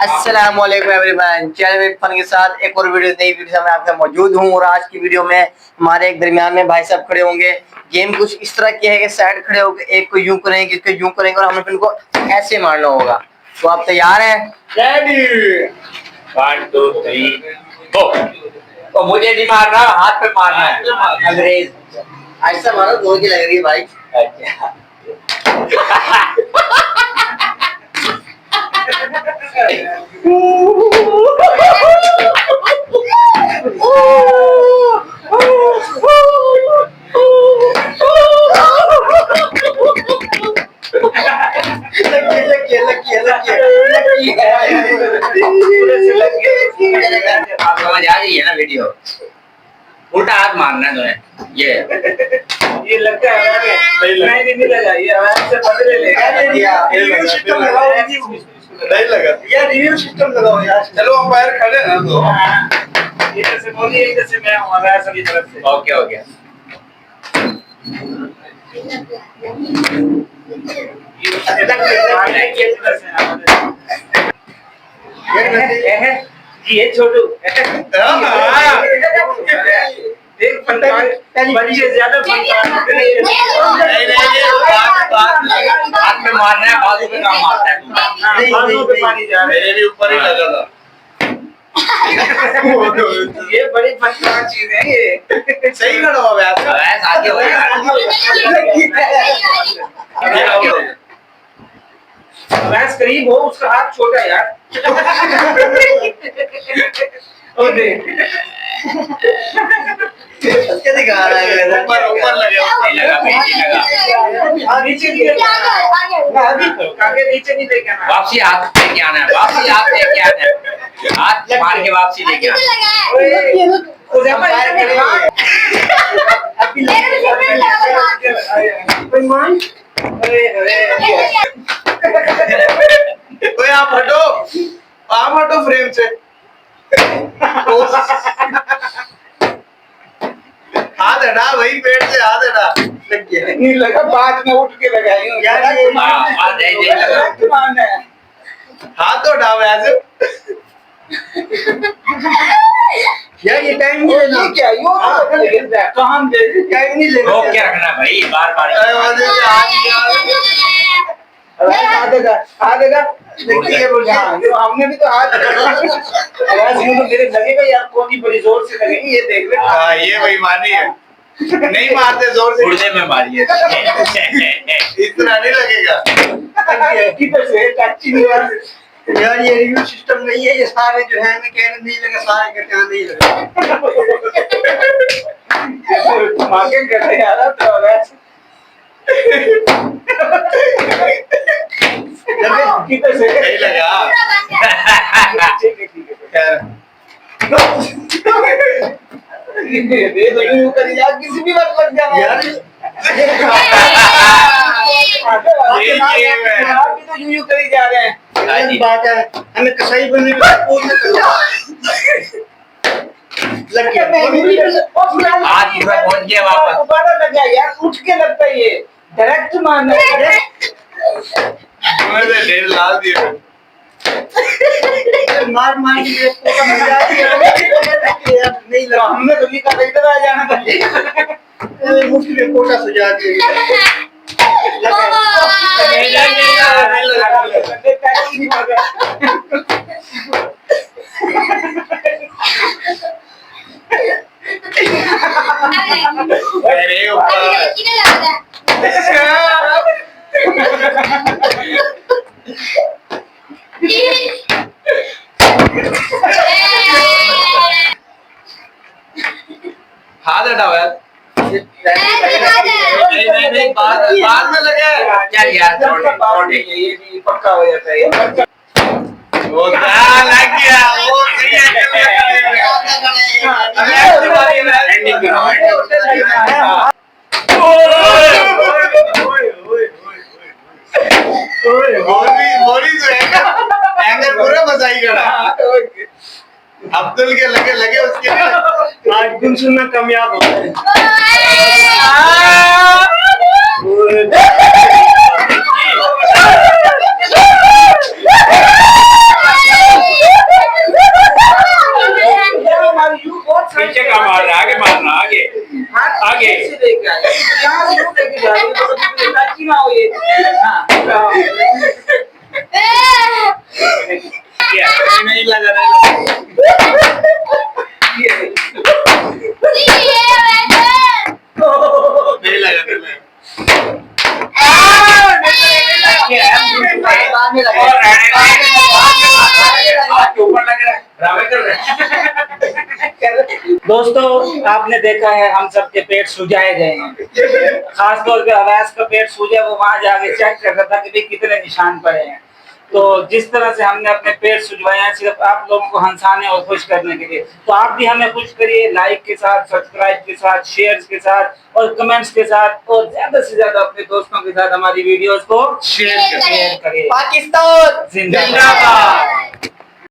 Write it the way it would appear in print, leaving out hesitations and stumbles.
अस्सलामुअलैकुम everyone, channel with fun के साथ एक और नई वीडियो से मैं आपके मौजूद हूँ। और आज की वीडियो में हमारे एक दरमियान में भाई साहब खड़े होंगे। गेम कुछ इस तरह की है कि साइड खड़े होकर एक को यूं करेंगे, किसको यूं करेंगे और हमें इनको ऐसे मारना होगा। तो आप तैयार हैं? रेडी 1 2 3 गो। तो मुझे नहीं मारना, हाथ पे मारना है। अंग्रेज ऐसा मारो, जोर की लग रही है भाई। समझ आ रही है ना वीडियो? उल्टा हाथ मारना है तुम्हें। ये लगता है नहीं लगा, ये आराम से बदले लेगा। रिव्यू सिस्टम लगाओ, नहीं लगा यार रिव्यू सिस्टम लगाओ यार। चलो अंपायर खड़े ना तो इधर से बोलिए, इधर से मैं हूँ सभी तरफ से। ओके हो गया। ये छोटू देख बच्चे ज्यादा हाथ में मारना है, बाजू में काम आता है। बाजू पे पानी जा रहा है, मेरे भी ऊपर ही लगा था। ये बड़ी फटकार चीज है ये। सही खड़ा हो गया आगे हो यार। वैस करीब हो, उसका हाथ छोटा यार। ओ देख क्या दिखा रहा है? ऊपर लगा नीचे नहीं आगे नीचे नहीं लेके आना। वापसी हाथ लेके आना है, वापसी हाथ लेके आना है। हाथ मार के वापसी लेके आना। आप हटो फ्रेम से। हाथ हटा भाई, पेट से हाथ हटा। नहीं लगा, बाद में उठ के लगाई हाथ तो हटाओ ऐसे। यार ये टाइम नहीं लेना। क्या कहाँ टाइम नहीं लेना। रोक के रखना भाई, बार बार। हमने भी तो हाथ मेरे लगेगा यार, कौन ही बड़ी जोर से लगेगी। ये देख ले, ये बेईमानी है। नहीं मारते जोर से, गुर्दे में मारिए। इतना नहीं लगेगा। किधर से टच्ची नहीं हुआ यार ये रिव्यू सिस्टम नहीं है। ये सारे जो है मैं कहने नहीं लगा, सारे कहते हैं नहीं लगा। मार्केट करते यार तो वैसे किधर से नहीं लगा। ठीक है दे दो, यूं कर यार, किसी भी वक्त लग जाना यार। आप भी तो यूं करी जा रहे हैं। बात है, हमें कसाई बनने का कोई लग गया। आज पूरा पहुंच गया वापस। दोबारा लग गया यार, उठ के लगता है ये डायरेक्ट मारना है। ढेर लाल दिए मार के पूरा मजा नहीं लगा। हमने तो नहीं कहा इधर आ जाना था। मुफ्त में कोटा सजा दिया। अरे ऊपर हाथ हटाओ यार। नहीं बाद में लगे चल यार, छोड़ ये पक्का हो जाता है। वो लग गया, वो बोली तो एंगल पूरा बचाई करा। अब्दुल के लगे उसके आज गुन सुनना कामयाब हो गए। कर रहे दोस्तों आपने देखा है हम सबके पेट सुझाए गए हैं, खासतौर पे अवैस का पेट सूजा, वो वहां जाके चेक कर रहा था कि भाई कितने निशान पड़े हैं। तो जिस तरह से हमने अपने पेट सुझवाए हैं सिर्फ आप लोगों को हंसाने और खुश करने के लिए, तो आप भी हमें खुश करिए लाइक के साथ, सब्सक्राइब के साथ, शेयर के साथ और कमेंट्स के साथ, और ज्यादा से ज्यादा अपने दोस्तों के साथ हमारी वीडियोस को शेयर शेयर करिए। पाकिस्तान जिंदाबाद।